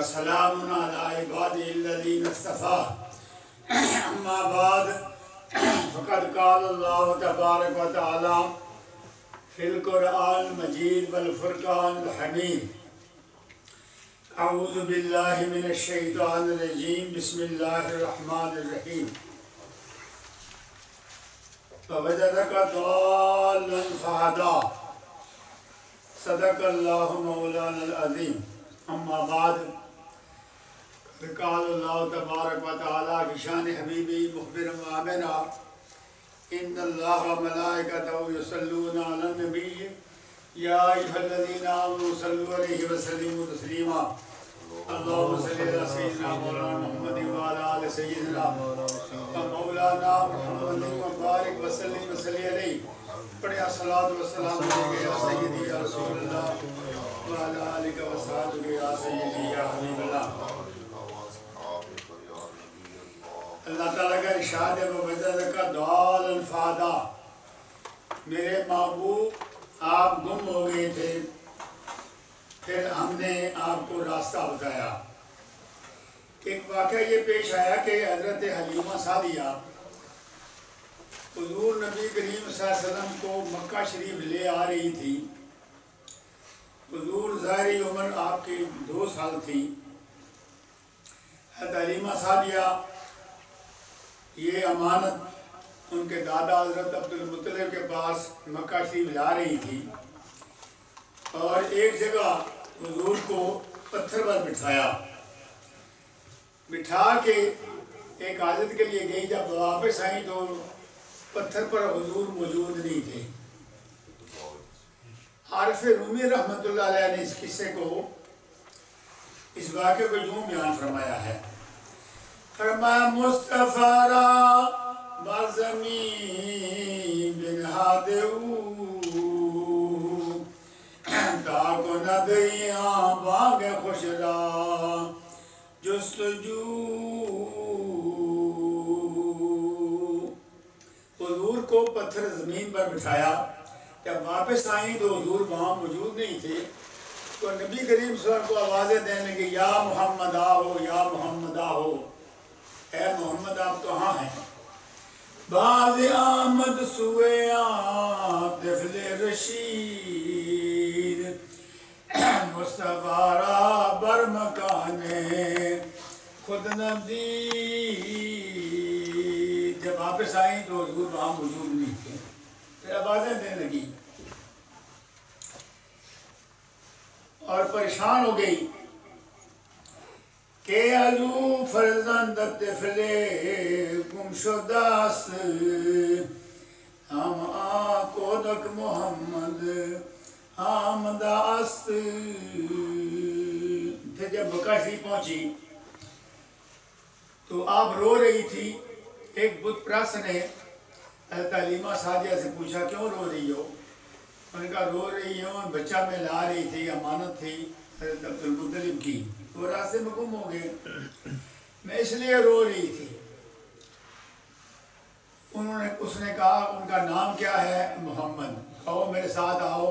وسلام على عباده الذين اصطفى أما بعد فقد قال الله تبارك وتعالى في القرآن المجيد والفرقان الحميد أعوذ بالله من الشيطان الرجيم بسم الله الرحمن الرحيم فوجدك ضالا فهدى صدق الله مولانا العظيم أما بعد قال الله تبارك وتعالى في شان حبيبي مخبرا وآمنا إن الله وملائكته يصلون على النبي يا أيها الذين آمنوا صلوا عليه وسلموا تسليما اللهم صل على سيدنا مولانا محمد وعلى آل سيدنا ومولانا محمد وبارك وسلم وصلی علیہ پڑھے الصلاۃ والسلام علیک یا سیدی یا رسول اللہ وعلی آلک وصحبہ یا سیدی یا حبیب اللہ۔ اللہ تعالیٰ کا ارشاد ہے وَوَجَدَكَ ضَالًّا فَهَدَىٰ، میرے محبوب آپ گم ہو گئے تھے پھر ہم نے آپ کو راستہ بتایا۔ ایک واقعہ یہ پیش آیا کہ حضرت حلیمہ سعدیہ حضور نبی کریم صلی اللہ علیہ وسلم کو مکہ شریف لے آ رہی تھی۔ حضور ظاہری عمر آپ کی 2 سال تھی۔ حضرت حلیمہ سعدیہ یہ امانت ان کے دادا حضرت عبدالمطلب کے پاس مکہ شریف لا رہی تھی اور ایک جگہ حضور کو پتھر پر بٹھایا، بٹھا کے ایک حاجت کے لیے گئی۔ جب واپس آئیں تو پتھر پر حضور موجود نہیں تھے۔ عارف رومی رحمۃ اللہ علیہ نے اس قصے کو، اس واقعے کو یوں بیان فرمایا ہے، فرمایا مصطفیٰ را بازمی بنہا دیو تاکو ندیاں باغ خوش را جستجو۔ حضور کو پتھر زمین پر بٹھایا، جب واپس آئیں تو حضور وہاں موجود نہیں تھے تو نبی کریم صلی اللہ علیہ وسلم کو آوازیں دینے لگے یا محمد آہو یا محمد آہو، اے محمد آپ کہاں ہیں؟ باز آمد سوئے طفل رشید مصطفیٰ را بر مکانے خود نبی۔ جب واپس آئیں تو حضور وہاں موجود نہیں تھے، پھر آوازیں دینے لگی اور پریشان ہو گئی کہ ازو فرزند طفل گم شداست ہم کودک محمد آمدہ است۔ پھر جب مکہ شریف پہنچی تو آپ رو رہی تھی۔ ایک بت پرست نے حضرت حلیمہ سعدیہ سے پوچھا کیوں رو رہی ہو؟ انہوں نے کہا رو رہی ہوں، بچہ میں لا رہی تھی، امانت تھی حضرت عبدالمطلب کی، وہ راستے میں گم ہو گئے، میں اس لیے رو رہی تھی۔ اس نے کہا ان کا نام کیا ہے؟ محمد۔ کہو میرے ساتھ آؤ،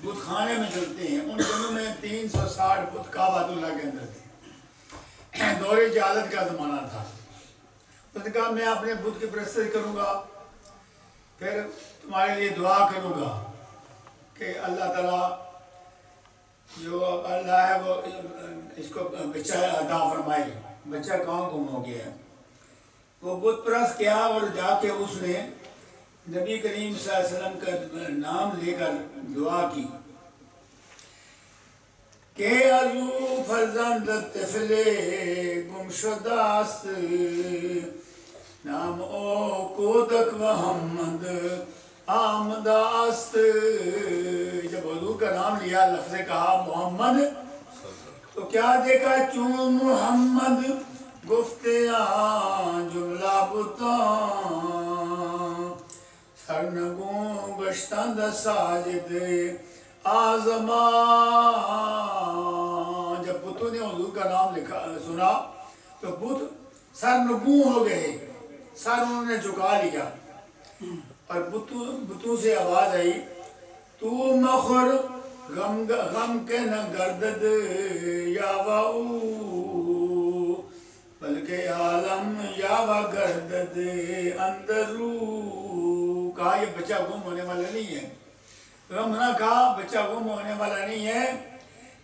بت خانے میں چلتے ہیں۔ ان دنوں میں 360 بت کعبۃ اللہ کے اندر تھے، دور جہالت کا زمانہ تھا۔ اس نے کہا میں اپنے بت کی پرستش کروں گا، پھر تمہارے لیے دعا کروں گا کہ اللہ تعالیٰ جو اللہ ہے وہ اس کو بچہ عطا فرمائے۔ بچہ کہاں گم ہو گیا ہے؟ وہ بت پرست کیا اور جا کے اس نے نبی کریم صلی اللہ علیہ وسلم کا نام لے کر دعا کی کہ ازو فرزند طفل گم شداست نام او کودک محمد آمدہ است۔ جب حضور کا نام لیا، لفظ کہا محمد، تو کیا دیکھا؟ چون محمد گفتیاں جملہ بتاں سرنگوں گشتند ساجد آزماں۔ جب بتوں نے حضور کا نام سنا تو بت سرنگوں ہو گئے، سر انہوں نے جھکا لیا اور بتوں سے آواز آئی تو مخر غم کے نہ گردد یا واؤ بلکہ عالم یا و گردد اندرو. کہا یہ بچہ گم ہونے والا نہیں ہے. غم نہ کہا بچہ گم ہونے والا نہیں ہے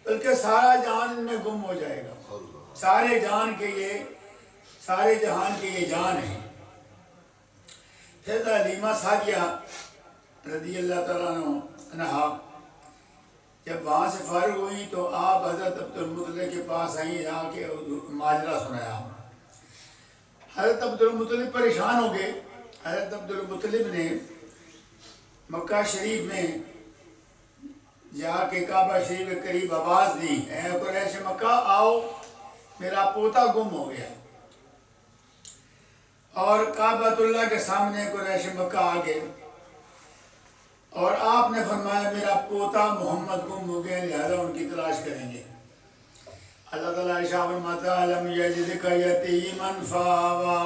بلکہ سارا جہان ان میں گم ہو جائے گا. سارے جہان کے یہ جان ہے. حضرت حلیمہ سعدیہ رضی اللہ تعالیٰ عنہا جب وہاں سے فارغ ہوئی تو آپ حضرت عبد المطلب کے پاس آئیں. یہاں کے ماجرہ سنایا. حضرت عبد المطلب پریشان ہو گئے. حضرت عبد المطلب نے مکہ شریف میں جا کے کعبہ شریف کے قریب آواز دی, اے قریش مکہ آؤ, میرا پوتا گم ہو گیا. اور کعبۃ اللہ کے سامنے قریش مکہ آ گئے اور آپ نے فرمایا میرا پوتا محمد گم ہو گیا, لہذا ان کی تلاش کریں گے. اللہ تعالیٰ ارشاد فرماتا ہے لم یجدک یتیما فآویٰ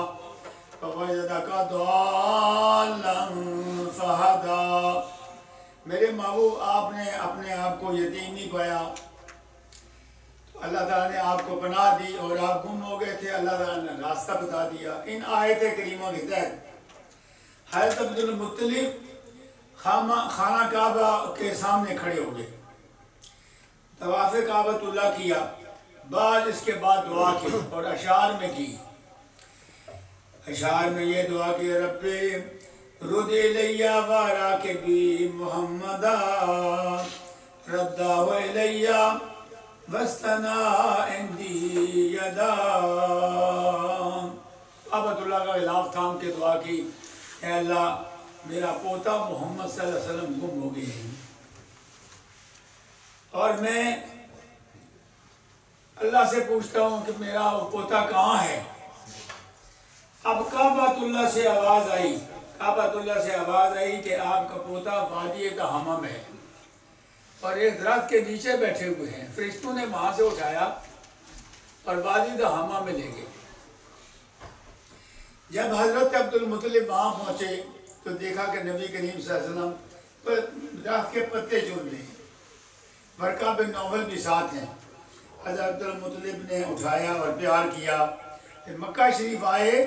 فوجدک ضالا فہدیٰ. میرے محبوب آپ نے اپنے آپ کو یتیم نہیں پایا تو اللہ تعالیٰ نے آپ کو پناہ دی, اور آپ گم ہو گئے تھے, اللہ تعالیٰ نے راستہ بتا دیا. ان آیت کریموں کے تحت حضرت عبد المطلب خانہ کعبہ کے سامنے کھڑے ہو گئے, طواف کعبۃ اللہ کیا, بعد اس کے بعد دعا کی اور اشعار میں کی. اشعار میں یہ دعا کی رب رد الیہ وراکبی محمدا ردہ الیہ وستنا عندی یدا. کعبۃ اللہ کا غلاف تھام کے دعا کی, اے اللہ میرا پوتا محمد صلی اللہ علیہ وسلم گم ہو گئے ہیں اور میں اللہ سے پوچھتا ہوں کہ میرا وہ پوتا کہاں ہے. اب کعبۃ اللہ سے آواز آئی کہ آپ کا پوتا وادی دہامہ میں ہے اور ایک درخت کے نیچے بیٹھے ہوئے ہیں. فرشتوں نے وہاں سے اٹھایا اور وادی دہامہ میں لے گئے. جب حضرت عبد المطلب وہاں پہنچے تو دیکھا کہ نبی کریم صلی اللہ علیہ وسلم درخت کے پتے چن رہے ہیں. ورقہ بن نوفل بھی ساتھ ہیں. حضرت عبد المطلب نے اٹھایا اور پیار کیا. پھر مکہ شریف آئے.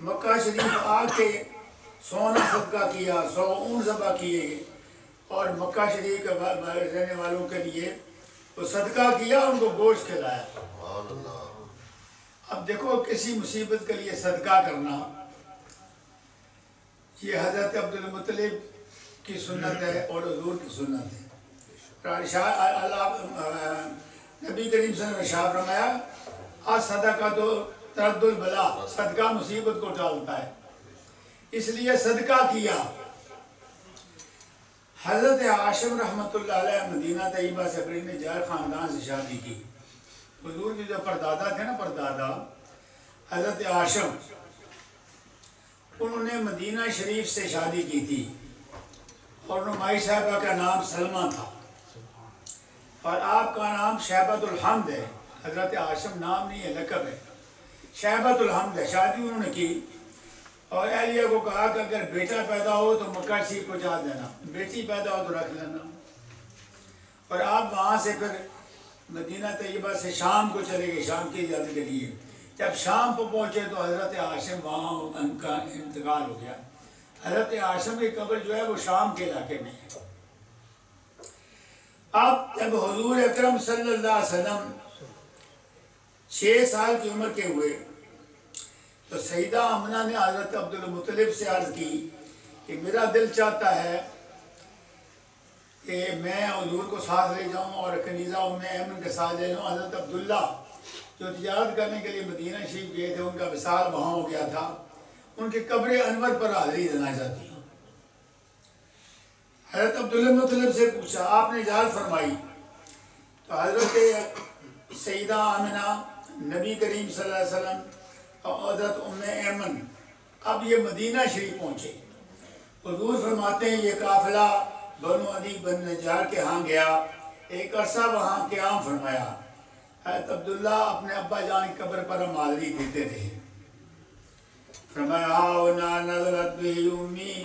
مکہ شریف آ کے سونا صدقہ کیا, 100 اونٹ ذبح کیے اور مکہ شریف کے رہنے والوں کے لیے وہ صدقہ کیا, ان کو گوشت کھلایا. اب دیکھو کسی مصیبت کے لیے صدقہ کرنا یہ حضرت عبد المطلب کی سنت ہے اور حضور کی سنت ہے. نبی کریم صلی اللہ علیہ وسلم نے ارشاد فرمایا صدقہ تو ترد البلا, صدقہ مصیبت کو ٹالتا ہے, اس لیے صدقہ کیا. حضرت ہاشم رحمۃ اللہ علیہ مدینہ طیبہ سے اپنے نجار خاندان سے شادی کی. حضور کے جو پردادا تھے نا, پردادا حضرت ہاشم, انہوں نے مدینہ شریف سے شادی کی تھی اور نمائی صاحبہ کا نام سلمہ تھا اور آپ کا نام شہبۃ الحمد ہے. حضرت ہاشم نام نہیں ہے, لقب ہے. شہبۃ الحمد ہے. شادی انہوں نے کی اور اہلیہ کو کہا کہ اگر بیٹا پیدا ہو تو مکہ شریف پہنچا دینا, بیٹی پیدا ہو تو رکھ لینا. اور آپ وہاں سے پھر مدینہ طیبہ سے شام کو چلے گئے, شام کی اجازت کے لیے. جب شام کو پہنچے تو حضرت ہاشم وہاں ان کا انتقال ہو گیا. حضرت ہاشم کی قبر جو ہے وہ شام کے علاقے میں ہے. اب جب حضور اکرم صلی اللہ علیہ وسلم 6 سال کی عمر کے ہوئے تو سیدہ آمنہ نے حضرت عبد المطلب سے عرض کی کہ میرا دل چاہتا ہے کہ میں حضور کو ساتھ لے جاؤں اور کنیزہ ام ایمن کے ساتھ لے جاؤں. حضرت عبداللہ جو تجارت کرنے کے لیے مدینہ شریف گئے تھے, ان کا وصال وہاں ہو گیا تھا, ان کے قبر انور پر حاضری دینا چاہتی ہوں. حضرت عبد المطلب سے پوچھا, آپ نے اجازت فرمائی. تو حضرت سیدہ آمنہ, نبی کریم صلی اللہ علیہ وسلم اور حضرت ام ایمن اب یہ مدینہ شریف پہنچے. حضور فرماتے ہیں یہ قافلہ بنو عدی بن نجار کے ہاں گیا, ایک عرصہ وہاں قیام فرمایا. حضرت عبداللہ اپنے ابا جان کی قبر پر حاضری دیتے رہے. فرمایا نظرت بھی امی